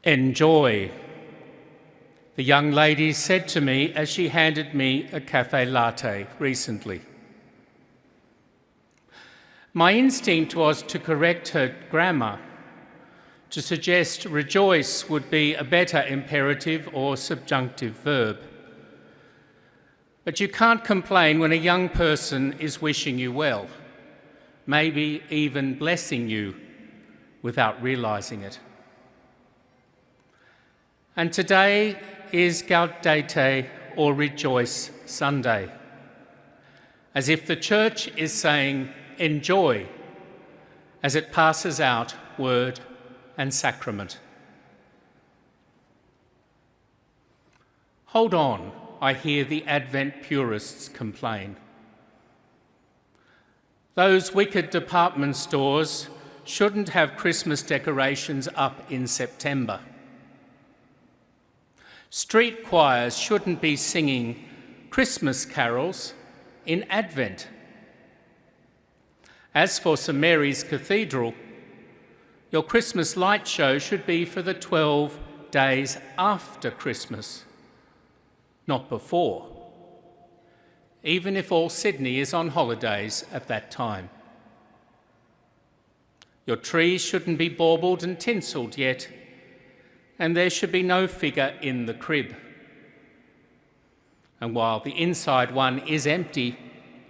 Enjoy, the young lady said to me as she handed me a café latte recently. My instinct was to correct her grammar, to suggest rejoice would be a better imperative or subjunctive verb. But you can't complain when a young person is wishing you well, maybe even blessing you without realising it. And today is Gaudete, or Rejoice Sunday, as if the Church is saying enjoy as it passes out word and sacrament. Hold on, I hear the Advent purists complain. Those wicked department stores shouldn't have Christmas decorations up in September. Street choirs shouldn't be singing Christmas carols in Advent. As for St Mary's Cathedral, your Christmas light show should be for the 12 days after Christmas, not before, even if all Sydney is on holidays at that time. Your trees shouldn't be baubled and tinselled yet, and there should be no figure in the crib. And while the inside one is empty,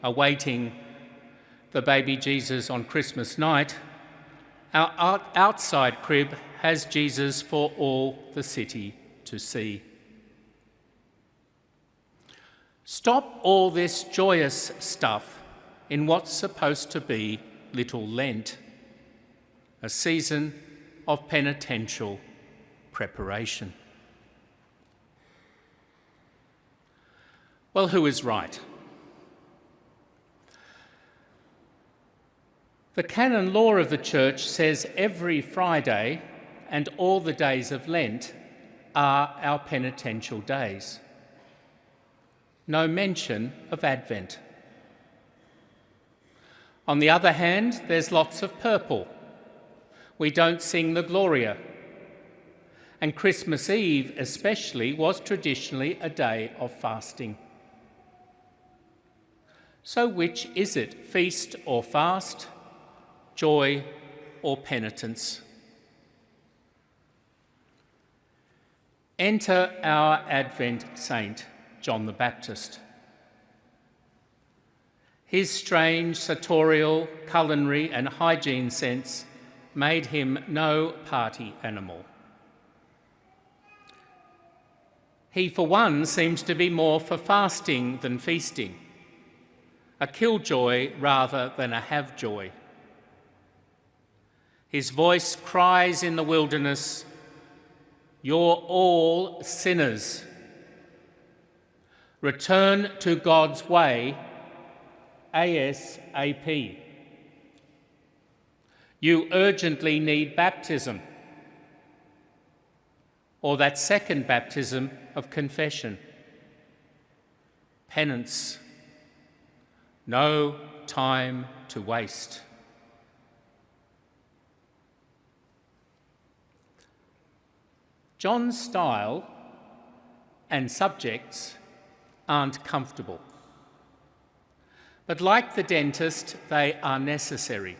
awaiting the baby Jesus on Christmas night, our outside crib has Jesus for all the city to see. Stop all this joyous stuff in what's supposed to be Little Lent, a season of penitential preparation. Well, who is right? The canon law of the Church says every Friday and all the days of Lent are our penitential days. No mention of Advent. On the other hand, there's lots of purple. We don't sing the Gloria. And Christmas Eve especially was traditionally a day of fasting. So which is it, feast or fast, joy or penitence? Enter our Advent saint, John the Baptist. His strange sartorial, culinary and hygiene sense made him no party animal. He, for one, seems to be more for fasting than feasting, a killjoy rather than a have-joy. His voice cries in the wilderness, "You're all sinners. Return to God's way ASAP. You urgently need baptism, or that second baptism of confession. Penance. No time to waste." John's style and subjects aren't comfortable. But like the dentist, they are necessary.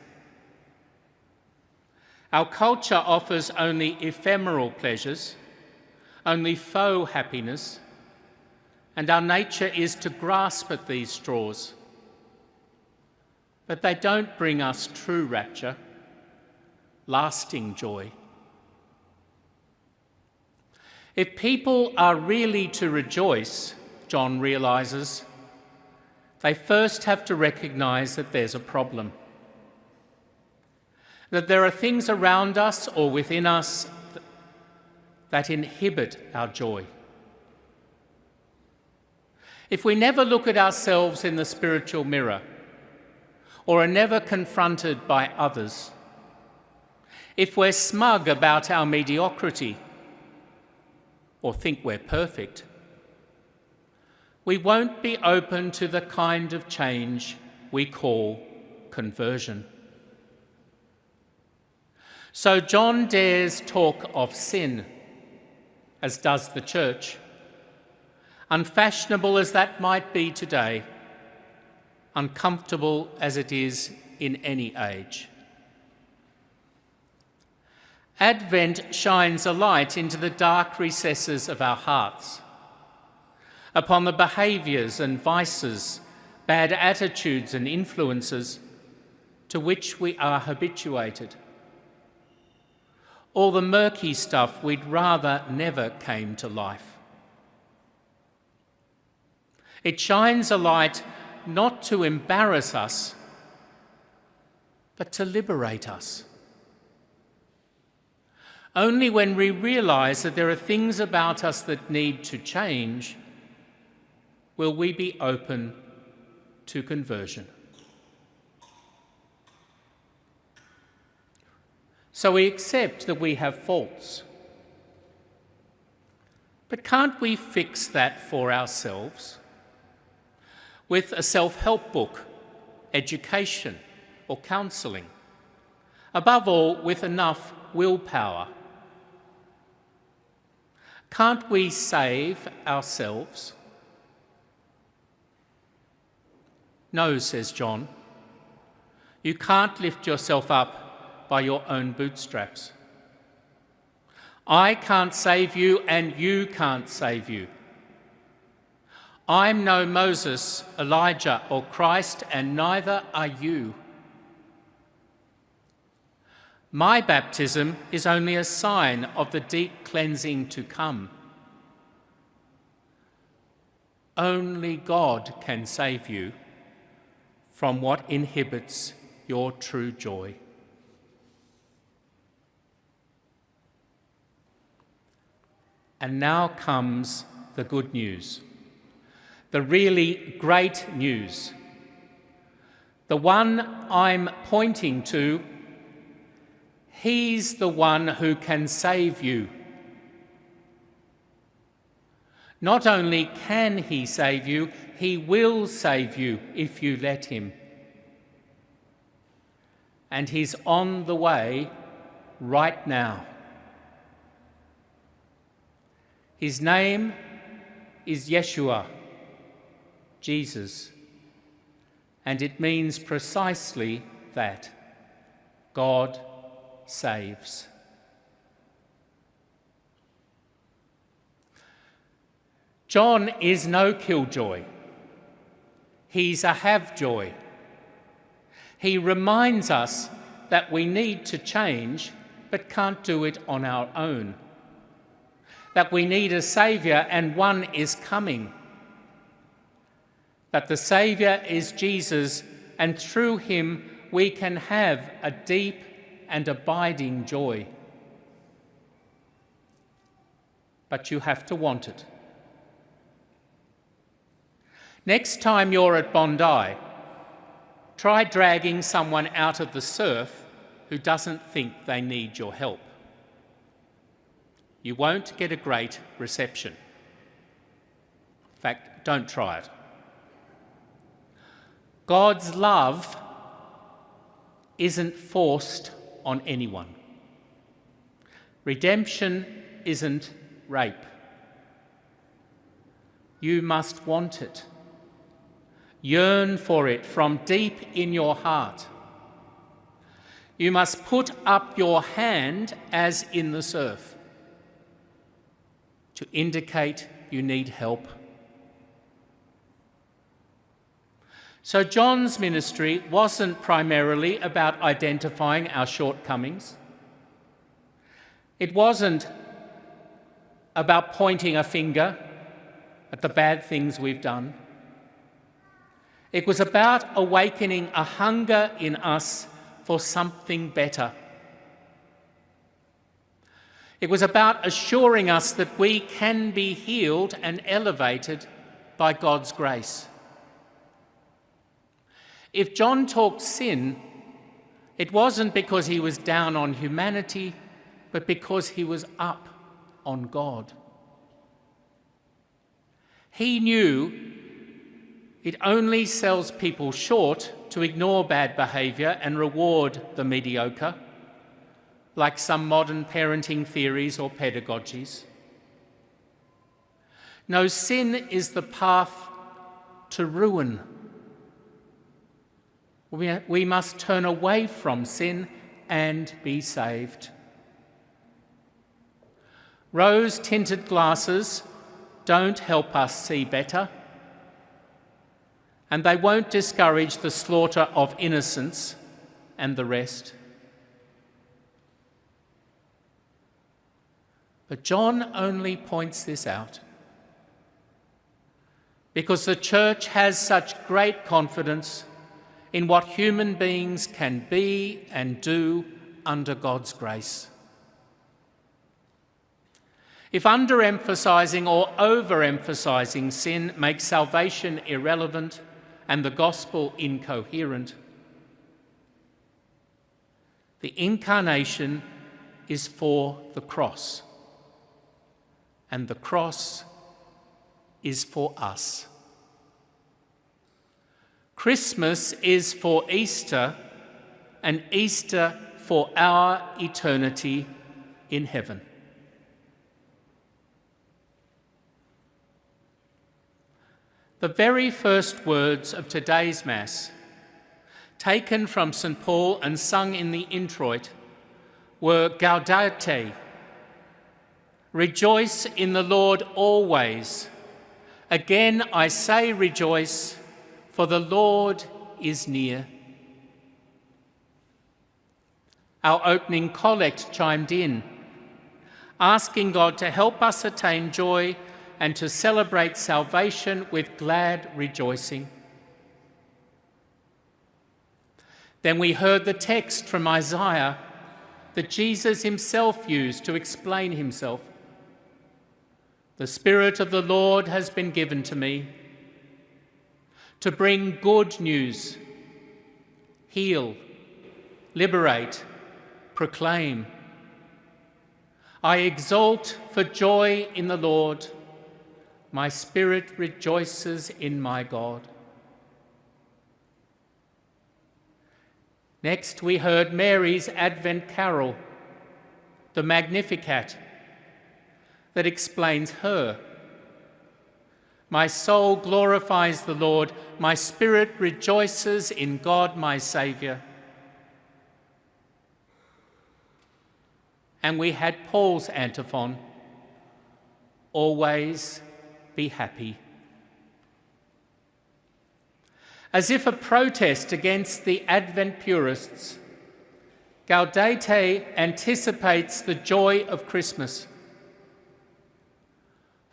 Our culture offers only ephemeral pleasures, only faux happiness, and our nature is to grasp at these straws. But they don't bring us true rapture, lasting joy. If people are really to rejoice, John realises, they first have to recognise that there's a problem. That there are things around us or within us that inhibit our joy. If we never look at ourselves in the spiritual mirror, or are never confronted by others, if we're smug about our mediocrity, or think we're perfect, we won't be open to the kind of change we call conversion. So John dares talk of sin as does the Church, unfashionable as that might be today, uncomfortable as it is in any age. Advent shines a light into the dark recesses of our hearts, upon the behaviours and vices, bad attitudes and influences to which we are habituated. All the murky stuff we'd rather never came to life. It shines a light not to embarrass us, but to liberate us. Only when we realise that there are things about us that need to change will we be open to conversion. So we accept that we have faults. But can't we fix that for ourselves? With a self-help book, education, or counselling. Above all, with enough willpower. Can't we save ourselves? No, says John. You can't lift yourself up by your own bootstraps. I can't save you and you can't save you. I'm no Moses, Elijah, or Christ, and neither are you. My baptism is only a sign of the deep cleansing to come. Only God can save you from what inhibits your true joy. And now comes the good news. The really great news. The one I'm pointing to, he's the one who can save you. Not only can he save you, he will save you if you let him. And he's on the way right now. His name is Yeshua, Jesus, and it means precisely that: God saves. John is no killjoy. He's a have-joy. He reminds us that we need to change, but can't do it on our own. That we need a saviour, and one is coming. That the saviour is Jesus, and through him we can have a deep and abiding joy. But you have to want it. Next time you're at Bondi, try dragging someone out of the surf who doesn't think they need your help. You won't get a great reception. In fact, don't try it. God's love isn't forced on anyone. Redemption isn't rape. You must want it. Yearn for it from deep in your heart. You must put up your hand as in the surf to indicate you need help. So John's ministry wasn't primarily about identifying our shortcomings. It wasn't about pointing a finger at the bad things we've done. It was about awakening a hunger in us for something better. It was about assuring us that we can be healed and elevated by God's grace. If John talked sin, it wasn't because he was down on humanity, but because he was up on God. He knew it only sells people short to ignore bad behaviour and reward the mediocre, like some modern parenting theories or pedagogies. No, sin is the path to ruin. We must turn away from sin and be saved. Rose-tinted glasses don't help us see better, and they won't discourage the slaughter of innocents and the rest. But John only points this out because the Church has such great confidence in what human beings can be and do under God's grace. If underemphasising or overemphasising sin makes salvation irrelevant and the gospel incoherent, the incarnation is for the cross, and the cross is for us. Christmas is for Easter, and Easter for our eternity in heaven. The very first words of today's Mass, taken from St. Paul and sung in the introit, were Gaudete, rejoice in the Lord always. Again I say rejoice, for the Lord is near. Our opening collect chimed in, asking God to help us attain joy and to celebrate salvation with glad rejoicing. Then we heard the text from Isaiah that Jesus himself used to explain himself. The Spirit of the Lord has been given to me to bring good news, heal, liberate, proclaim. I exult for joy in the Lord. My spirit rejoices in my God. Next, we heard Mary's Advent carol, the Magnificat, that explains her. My soul glorifies the Lord. My spirit rejoices in God my Saviour. And we had Paul's antiphon, always be happy. As if a protest against the Advent purists, Gaudete anticipates the joy of Christmas.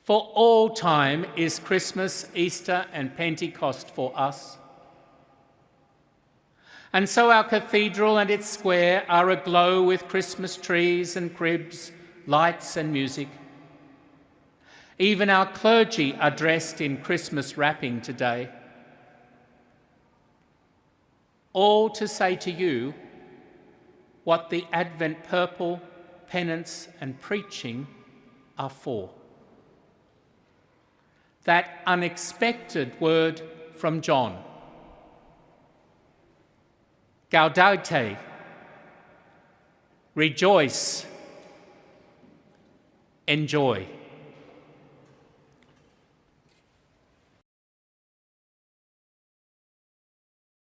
For all time is Christmas, Easter, and Pentecost for us. And so our cathedral and its square are aglow with Christmas trees and cribs, lights and music. Even our clergy are dressed in Christmas wrapping today. All to say to you what the Advent purple, penance, and preaching are for. That unexpected word from John. Gaudete, rejoice, enjoy.